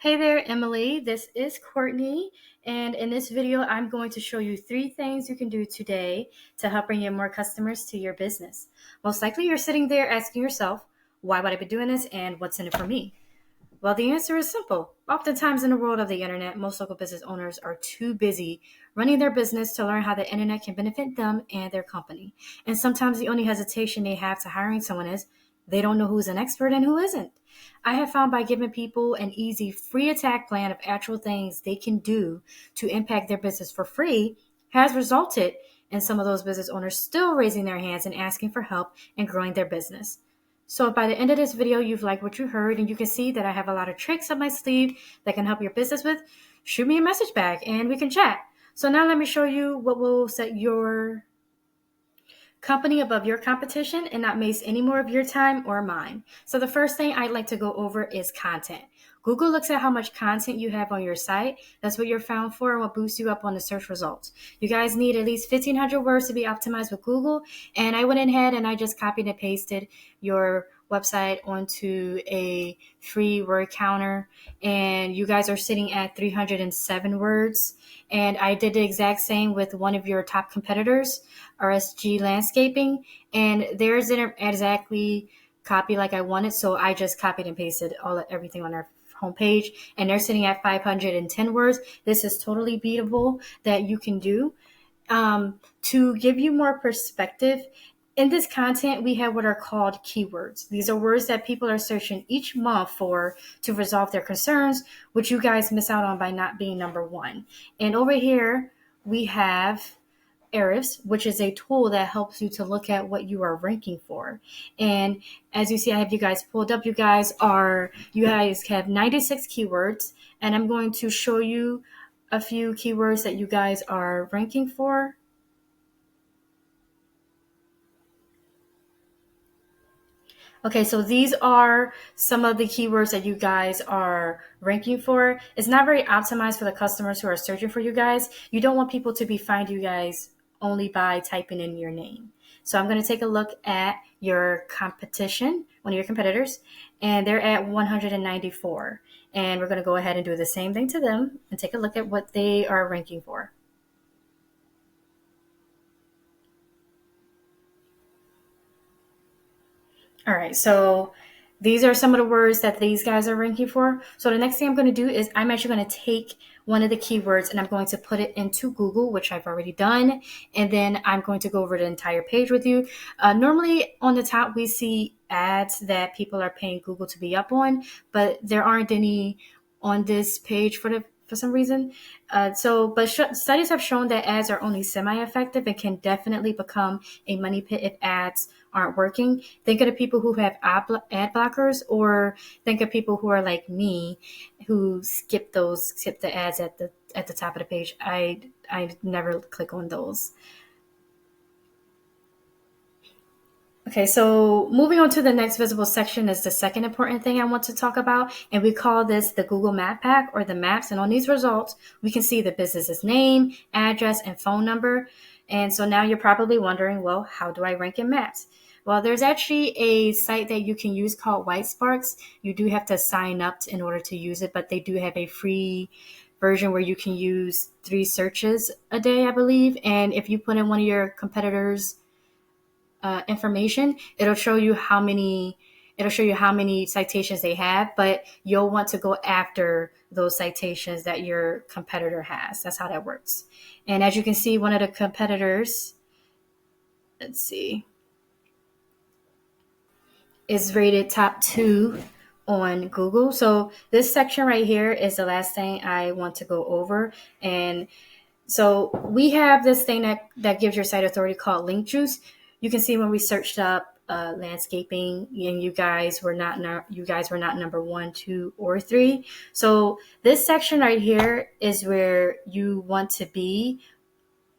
Hey there, Emily. This is Courtney, and in this video, I'm going to show you 3 things you can do today to help bring in more customers to your business. Most likely, you're sitting there asking yourself, why would I be doing this and what's in it for me? Well, the answer is simple. Oftentimes, in the world of the internet, most local business owners are too busy running their business to learn how the internet can benefit them and their company. And sometimes the only hesitation they have to hiring someone is they don't know who's an expert and who isn't. I have found by giving people an easy free attack plan of actual things they can do to impact their business for free has resulted in some of those business owners still raising their hands and asking for help in growing their business. So if by the end of this video, you've liked what you heard and you can see that I have a lot of tricks up my sleeve that can help your business with, shoot me a message back and we can chat. So now let me show you what will set your company above your competition and not waste any more of your time or mine. So the first thing I'd like to go over is content. Google looks at how much content you have on your site. That's what you're found for and what boosts you up on the search results. You guys need at least 1,500 words to be optimized with Google. And I went ahead and I just copied and pasted your website onto a free word counter. And you guys are sitting at 307 words. And I did the exact same with one of your top competitors, RSG Landscaping, and theirs didn't exactly copy like I wanted, so I just copied and pasted everything on their homepage, and they're sitting at 510 words. This is totally beatable that you can do. To give you more perspective, in this content, we have what are called keywords. These are words that people are searching each month for to resolve their concerns, which you guys miss out on by not being number one. And over here, we have Ahrefs, which is a tool that helps you to look at what you are ranking for. And as you see, I have you guys pulled up. You guys have 96 keywords, and I'm going to show you a few keywords that you guys are ranking for. Okay, so these are some of the keywords that you guys are ranking for. It's not very optimized for the customers who are searching for you guys. You don't want people to be find you guys only by typing in your name. So I'm going to take a look at your competition, one of your competitors, and they're at 194. And we're going to go ahead and do the same thing to them and take a look at what they are ranking for. All right, so these are some of the words that these guys are ranking for. So the next thing I'm going to do is I'm actually going to take one of the keywords and I'm going to put it into Google, which I've already done. And then I'm going to go over the entire page with you. Normally on the top, we see ads that people are paying Google to be up on, but there aren't any on this page for some reason. Studies have shown that ads are only semi-effective and can definitely become a money pit if ads aren't working. Think of the people who have ad blockers, or think of people who are like me, who skip the ads at the top of the page. I never click on those. Okay, so moving on to the next visible section is the second important thing I want to talk about, and we call this the Google Map Pack or the maps. And on these results, we can see the business's name, address, and phone number. And so now you're probably wondering, well, how do I rank in maps? Well, there's actually a site that you can use called White Sparks. You do have to sign up in order to use it, but they do have a free version where you can use 3 searches a day, I believe. And if you put in one of your competitors' information, it'll show you how many citations they have, but you'll want to go after those citations that your competitor has. That's how that works. And as you can see, one of the competitors, let's see, is rated top 2 on Google. So this section right here is the last thing I want to go over. And so we have this thing that gives your site authority called link juice. You can see when we searched up landscaping, and you guys were not number 1, 2, or 3. So this section right here is where you want to be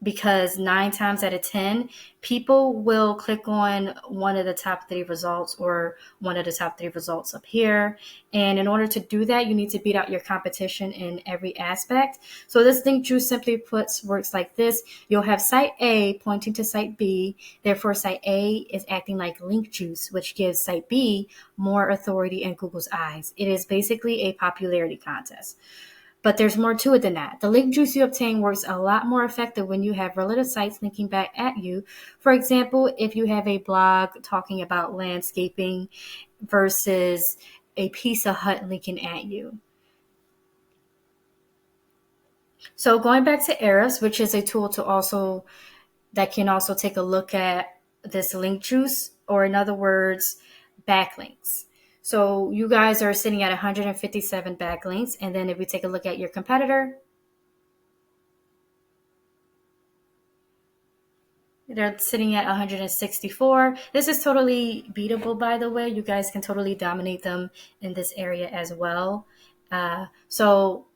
because 9 times out of 10, people will click on one of the top 3 results or one of the top 3 results up here. And in order to do that, you need to beat out your competition in every aspect. So this link juice simply puts works like this. You'll have site A pointing to site B. Therefore, site A is acting like link juice, which gives site B more authority in Google's eyes. It is basically a popularity contest. But there's more to it than that. The link juice you obtain works a lot more effective when you have relative sites linking back at you. For example, if you have a blog talking about landscaping versus a Pizza Hut linking at you. So going back to Eris, which is a tool that can also take a look at this link juice, or in other words, backlinks. So you guys are sitting at 157 backlinks. And then if we take a look at your competitor, they're sitting at 164. This is totally beatable, by the way. You guys can totally dominate them in this area as well. So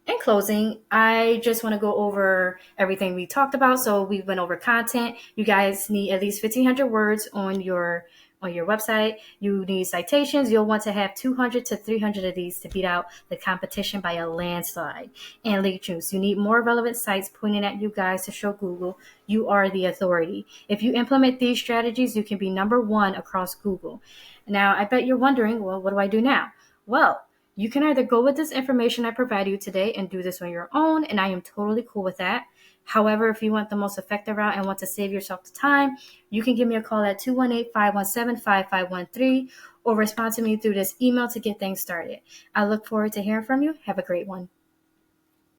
in closing, I just want to go over everything we talked about. So we went over content. You guys need at least 1,500 words on your website. You need citations. You'll want to have 200 to 300 of these to beat out the competition by a landslide. And link juice. You need more relevant sites pointing at you guys to show Google you are the authority. If you implement these strategies, you can be #1 across Google. Now, I bet you're wondering, well, what do I do now? Well, you can either go with this information I provided you today and do this on your own, and I am totally cool with that. However, if you want the most effective route and want to save yourself the time, you can give me a call at 218-517-5513 or respond to me through this email to get things started. I look forward to hearing from you. Have a great one.